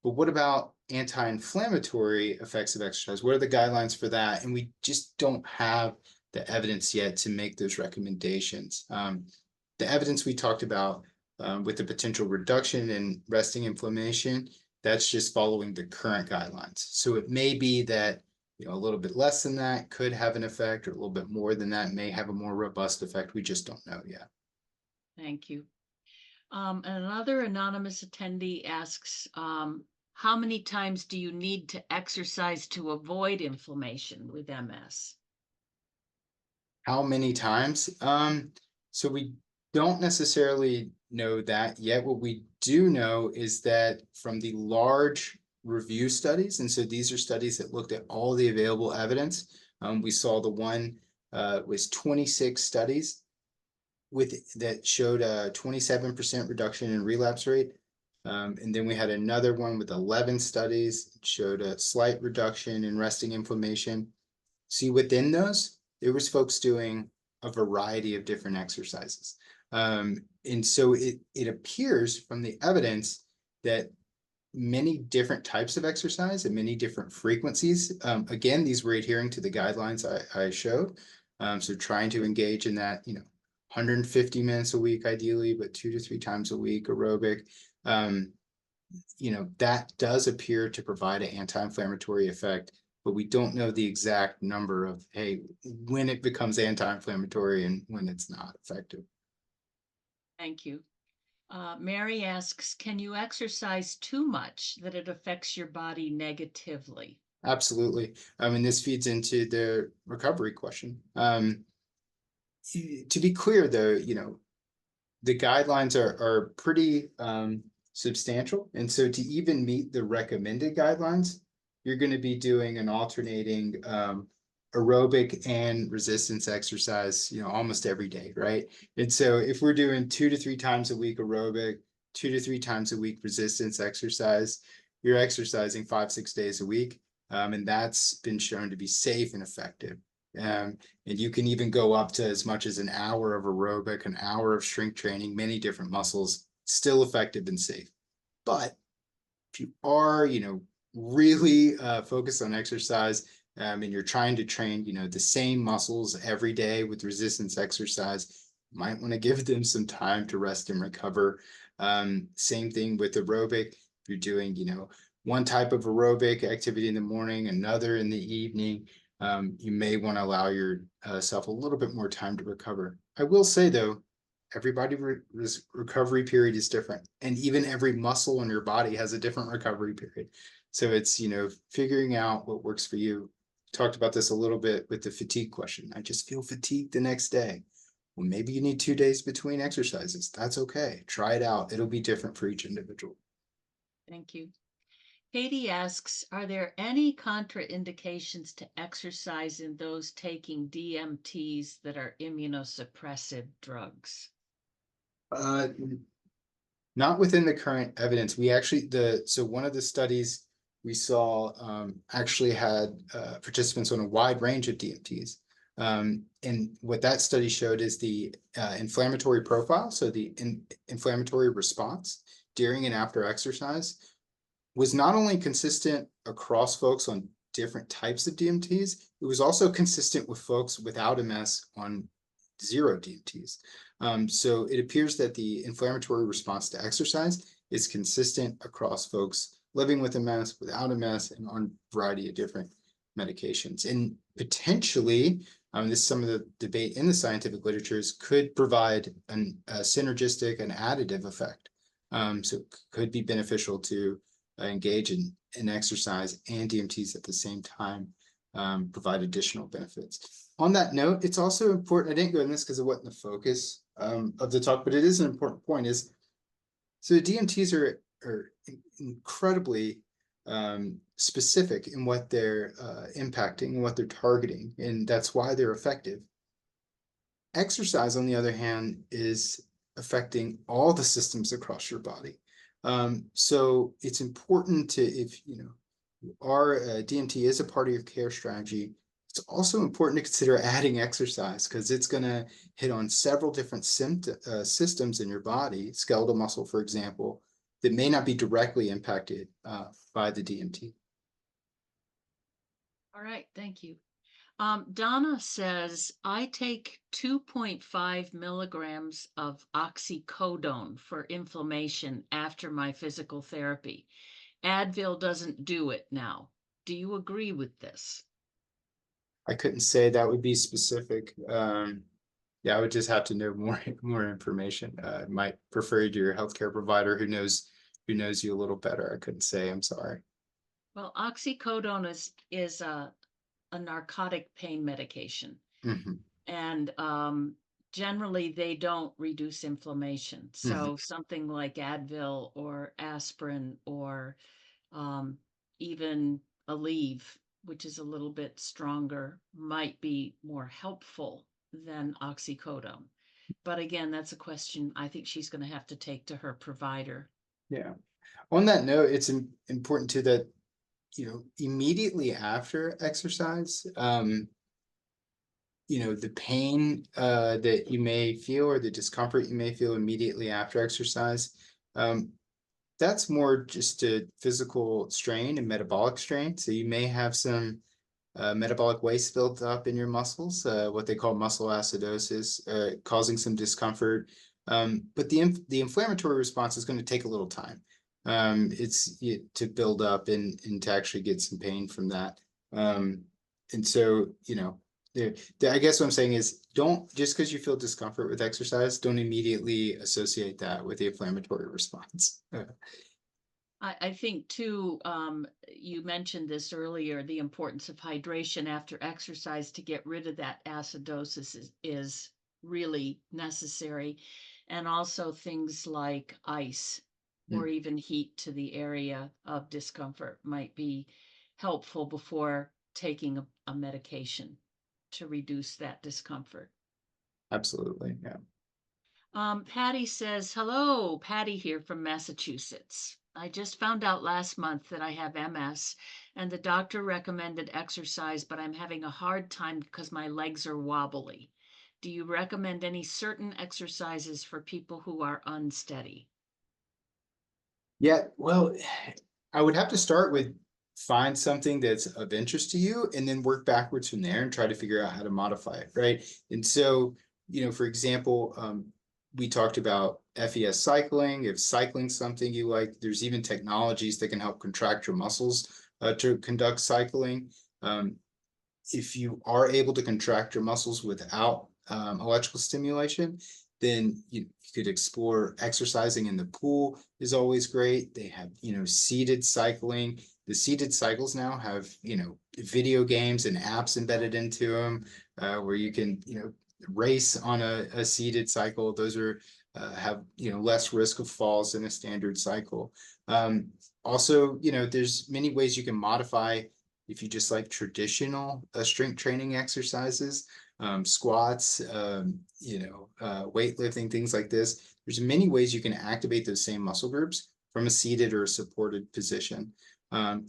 Speaker 2: But what about anti-inflammatory effects of exercise? What are the guidelines for that? And we just don't have the evidence yet to make those recommendations. The evidence we talked about with the potential reduction in resting inflammation, that's just following the current guidelines. So it may be that a little bit less than that could have an effect, or a little bit more than that may have a more robust effect. We just don't know yet.
Speaker 1: Thank you. And another anonymous attendee asks, how many times do you need to exercise to avoid inflammation with MS?
Speaker 2: How many times? So we don't necessarily know that yet. What we do know is that from the large review studies, and so these are studies that looked at all the available evidence. We saw the one was 26 studies that showed a 27% reduction in relapse rate. And then we had another one with 11 studies that showed a slight reduction in resting inflammation. See, within those, there was folks doing a variety of different exercises. And so it appears from the evidence that many different types of exercise and many different frequencies. Again, these were adhering to the guidelines I showed. So trying to engage in that, 150 minutes a week, ideally, but 2 to 3 times a week aerobic. That does appear to provide an anti-inflammatory effect, but we don't know the exact number of, when it becomes anti-inflammatory and when it's not effective.
Speaker 1: Thank you. Mary asks, can you exercise too much that it affects your body negatively?
Speaker 2: Absolutely. And this feeds into the recovery question. To be clear, though, the guidelines are pretty substantial. And so to even meet the recommended guidelines, you're going to be doing an alternating aerobic and resistance exercise, almost every day, right? And so if we're doing 2 to 3 times a week aerobic, 2 to 3 times a week resistance exercise, you're exercising 5-6 days a week. And that's been shown to be safe and effective. And you can even go up to as much as an hour of aerobic, an hour of strength training, many different muscles, still effective and safe. But if you are, really focused on exercise, and you're trying to train, the same muscles every day with resistance exercise, you might want to give them some time to rest and recover. Same thing with aerobic. If you're doing, one type of aerobic activity in the morning, another in the evening, you may want to allow yourself a little bit more time to recover. I will say, though, everybody's recovery period is different, and even every muscle in your body has a different recovery period. So it's, figuring out what works for you. Talked about this a little bit with the fatigue question. I just feel fatigued the next day. Well, maybe you need 2 days between exercises. That's okay. Try it out. It'll be different for each individual.
Speaker 1: Thank you. Katie asks, are there any contraindications to exercise in those taking DMTs that are immunosuppressive drugs?
Speaker 2: Not within the current evidence. We actually, so one of the studies we saw actually had participants on a wide range of DMTs. And what that study showed is the inflammatory profile, so the inflammatory response during and after exercise was not only consistent across folks on different types of DMTs, it was also consistent with folks without MS on 0 DMTs. So it appears that the inflammatory response to exercise is consistent across folks living with MS, without MS, and on a variety of different medications. And potentially, this is some of the debate in the scientific literatures, could provide a synergistic and additive effect. So it could be beneficial to engage in exercise and DMTs at the same time. provide additional benefits. On that note, it's also important, I didn't go in this because it wasn't the focus of the talk, but it is an important point, is so the DMTs are incredibly specific in what they're impacting and what they're targeting, and that's why they're effective. Exercise, on the other hand, is affecting all the systems across your body. So it's important to, if you know, our DMT is a part of your care strategy, it's also important to consider adding exercise, because it's going to hit on several different systems in your body, skeletal muscle, for example, that may not be directly impacted by the DMT.
Speaker 1: All right, thank you. Donna says, I take 2.5 milligrams of oxycodone for inflammation after my physical therapy. Advil doesn't do it now. Do you agree with this?
Speaker 2: I couldn't say that would be specific. Yeah, I would just have to know more information. Might refer you to your healthcare provider who knows you a little better. I couldn't say, I'm sorry.
Speaker 1: Well, oxycodone is a narcotic pain medication.
Speaker 2: Mm-hmm.
Speaker 1: And generally they don't reduce inflammation. So something like Advil or aspirin or even Aleve, which is a little bit stronger, might be more helpful than oxycodone. But again, that's a question I think she's going to have to take to her provider.
Speaker 2: Yeah. On that note, it's important too that, immediately after exercise, the pain that you may feel or the discomfort you may feel immediately after exercise, that's more just a physical strain and metabolic strain. So you may have some metabolic waste built up in your muscles, what they call muscle acidosis, causing some discomfort. But the inflammatory response is going to take a little time. It's to build up and to actually get some pain from that. And so, I guess what I'm saying is, don't, just because you feel discomfort with exercise, don't immediately associate that with the inflammatory response.
Speaker 1: I think too, you mentioned this earlier, the importance of hydration after exercise to get rid of that acidosis is really necessary. And also things like ice or even heat to the area of discomfort might be helpful before taking a medication to reduce that discomfort.
Speaker 2: Absolutely, yeah.
Speaker 1: Patty says, hello, Patty here from Massachusetts. I just found out last month that I have MS and the doctor recommended exercise, but I'm having a hard time because my legs are wobbly. Do you recommend any certain exercises for people who are unsteady?
Speaker 2: Yeah, well, I would have to start with find something that's of interest to you and then work backwards from there and try to figure out how to modify it, right? And so, for example, we talked about FES cycling. If cycling's something you like, there's even technologies that can help contract your muscles to conduct cycling. If you are able to contract your muscles without electrical stimulation, then you could explore exercising in the pool is always great. They have, seated cycling. The seated cycles now have, video games and apps embedded into them where you can, race on a seated cycle. Those are have, less risk of falls than a standard cycle. Also, there's many ways you can modify if you just like traditional strength training exercises. Squats, weightlifting, things like this. There's many ways you can activate those same muscle groups from a seated or a supported position.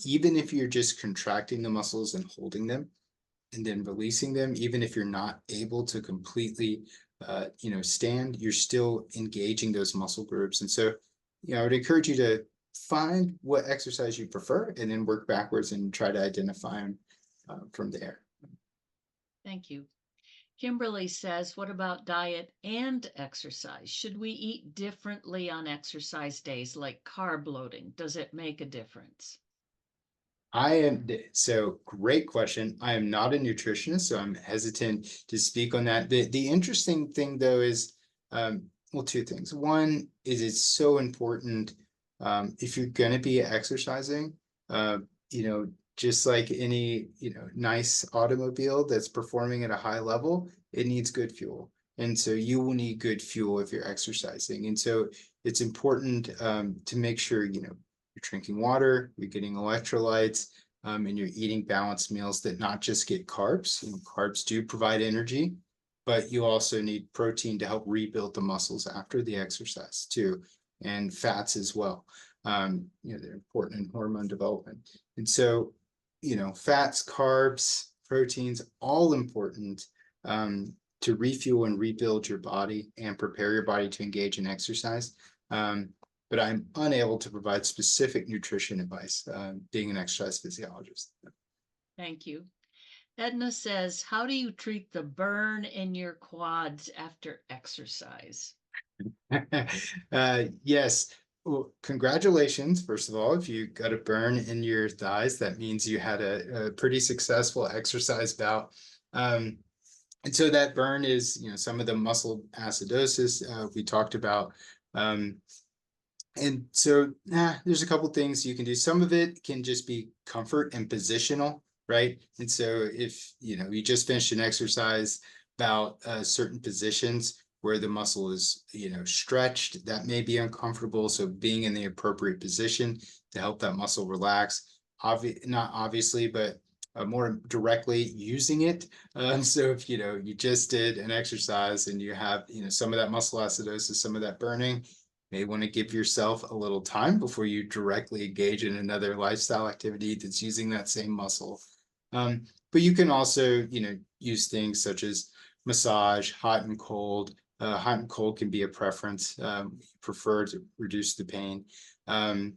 Speaker 2: Even if you're just contracting the muscles and holding them and then releasing them, even if you're not able to completely, stand, you're still engaging those muscle groups. And so, I would encourage you to find what exercise you prefer and then work backwards and try to identify them from there.
Speaker 1: Thank you. Kimberly says, what about diet and exercise? Should we eat differently on exercise days, like carb loading? Does it make a difference?
Speaker 2: So great question. I am not a nutritionist, so I'm hesitant to speak on that. The interesting thing though is, two things. One is it's so important, if you're going to be exercising, just like any, nice automobile that's performing at a high level, it needs good fuel. And so you will need good fuel if you're exercising. And so it's important to make sure, you're drinking water, you're getting electrolytes, and you're eating balanced meals that not just get carbs. Carbs do provide energy, but you also need protein to help rebuild the muscles after the exercise too, and fats as well. They're important in hormone development. And so, fats, carbs, proteins, all important to refuel and rebuild your body and prepare your body to engage in exercise. But I'm unable to provide specific nutrition advice, being an exercise physiologist.
Speaker 1: Thank you. Edna says, how do you treat the burn in your quads after exercise?
Speaker 2: Yes. Well, congratulations, first of all. If you got a burn in your thighs, that means you had a pretty successful exercise bout. And so that burn is, some of the muscle acidosis we talked about. And so there's a couple things you can do. Some of it can just be comfort and positional, right? And so if, you just finished an exercise about certain positions where the muscle is, stretched, that may be uncomfortable. So being in the appropriate position to help that muscle relax, not obviously, but more directly using it. So if, you just did an exercise and you have, some of that muscle acidosis, some of that burning, may want to give yourself a little time before you directly engage in another lifestyle activity that's using that same muscle. But you can also, use things such as massage, hot and cold. Hot and cold can be a preference. Prefer to reduce the pain. And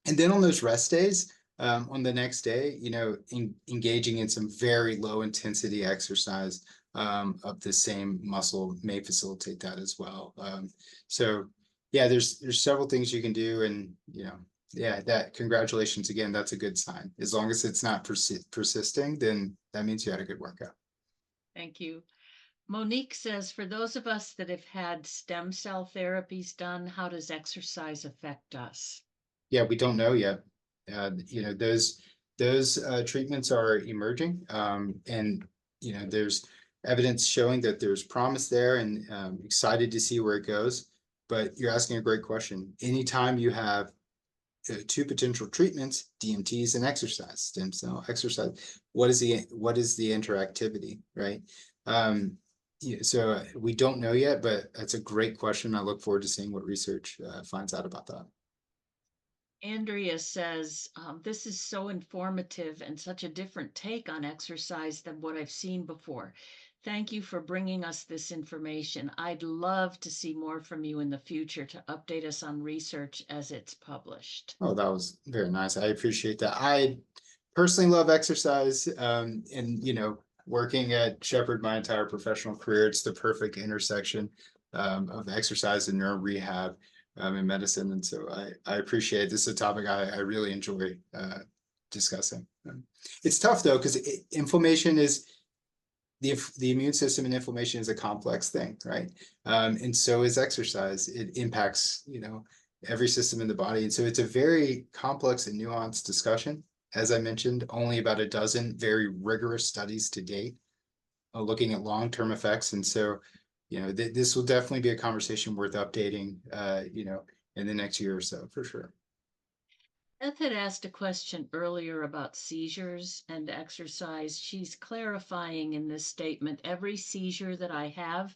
Speaker 2: then on those rest days, on the next day, engaging in some very low intensity exercise of the same muscle may facilitate that as well. So yeah, there's several things you can do, and that congratulations again, that's a good sign. As long as it's not persisting, then that means you had a good workout.
Speaker 1: Thank you. Monique says, for those of us that have had stem cell therapies done, how does exercise affect us?
Speaker 2: Yeah, we don't know yet. Those treatments are emerging, and there's evidence showing that there's promise there, and excited to see where it goes. But you're asking a great question. Anytime you have two potential treatments, DMTs and exercise, stem cell exercise, what is the interactivity, right? So we don't know yet, but that's a great question. I look forward to seeing what research finds out about that.
Speaker 1: Andrea says, this is so informative and such a different take on exercise than what I've seen before. Thank you for bringing us this information. I'd love to see more from you in the future to update us on research as it's published.
Speaker 2: Oh, that was very nice. I appreciate that. I personally love exercise, and working at Shepherd my entire professional career, it's the perfect intersection of exercise and neuro rehab in medicine. And so I appreciate this is a topic I really enjoy discussing. It's tough though, because inflammation is the immune system, and inflammation is a complex thing, right? And so is exercise. It impacts, every system in the body. And so it's a very complex and nuanced discussion. As I mentioned, only about a dozen very rigorous studies to date looking at long-term effects. And so, this will definitely be a conversation worth updating, in the next year or so, for sure.
Speaker 1: Beth had asked a question earlier about seizures and exercise. She's clarifying in this statement, every seizure that I have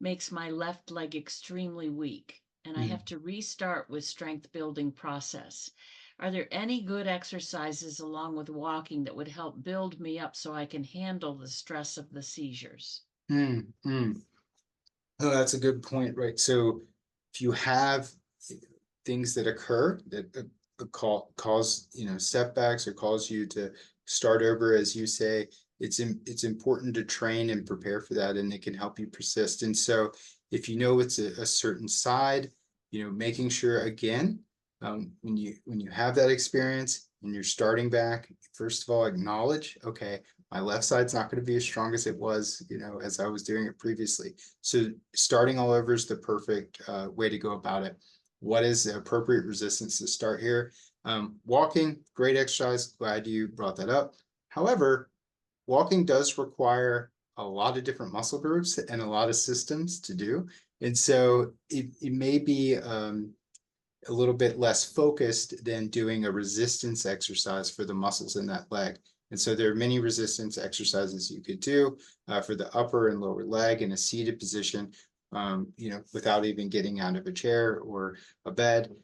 Speaker 1: makes my left leg extremely weak, and I have to restart with strength building process. Are there any good exercises along with walking that would help build me up so I can handle the stress of the seizures?
Speaker 2: Oh, that's a good point, right? So if you have things that occur that cause setbacks or cause you to start over, as you say, it's important to train and prepare for that, and it can help you persist. And so if it's a certain side, making sure again, when you have that experience and you're starting back, first of all, acknowledge, okay, my left side's not going to be as strong as it was, as I was doing it previously. So starting all over is the perfect way to go about it. What is the appropriate resistance to start here? Walking, great exercise. Glad you brought that up. However, walking does require a lot of different muscle groups and a lot of systems to do. And so it may be a little bit less focused than doing a resistance exercise for the muscles in that leg. And so there are many resistance exercises you could do for the upper and lower leg in a seated position, without even getting out of a chair or a bed.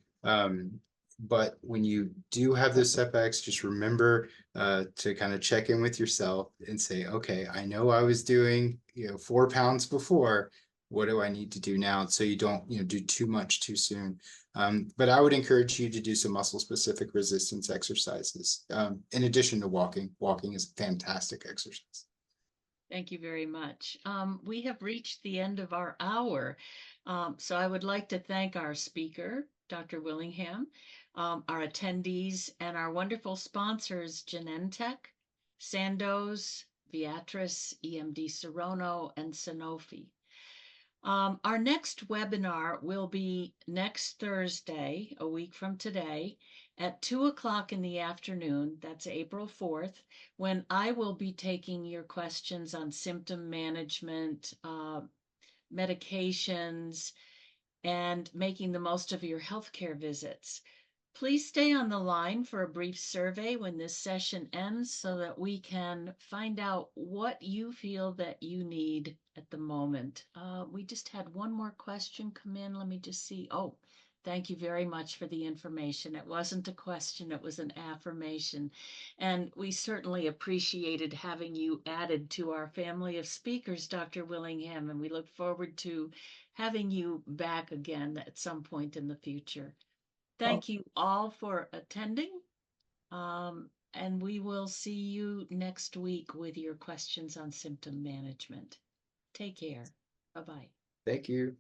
Speaker 2: But when you do have those setbacks, just remember to kind of check in with yourself and say, okay, I know I was doing 4 pounds before. What do I need to do now? So you don't do too much too soon. But I would encourage you to do some muscle specific resistance exercises in addition to walking. Walking is a fantastic exercise.
Speaker 1: Thank you very much. We have reached the end of our hour. So I would like to thank our speaker, Dr. Willingham, our attendees, and our wonderful sponsors, Genentech, Sandoz, Viatris, EMD Serono, and Sanofi. Our next webinar will be next Thursday, a week from today, at 2 o'clock in the afternoon. That's April 4th, when I will be taking your questions on symptom management, medications, and making the most of your healthcare visits. Please stay on the line for a brief survey when this session ends so that we can find out what you feel that you need at the moment. We just had one more question come in. Let me just see. Oh, thank you very much for the information. It wasn't a question, it was an affirmation. And we certainly appreciated having you added to our family of speakers, Dr. Willingham, and we look forward to having you back again at some point in the future. Thank you all for attending. And we will see you next week with your questions on symptom management. Take care. Bye-bye.
Speaker 2: Thank you.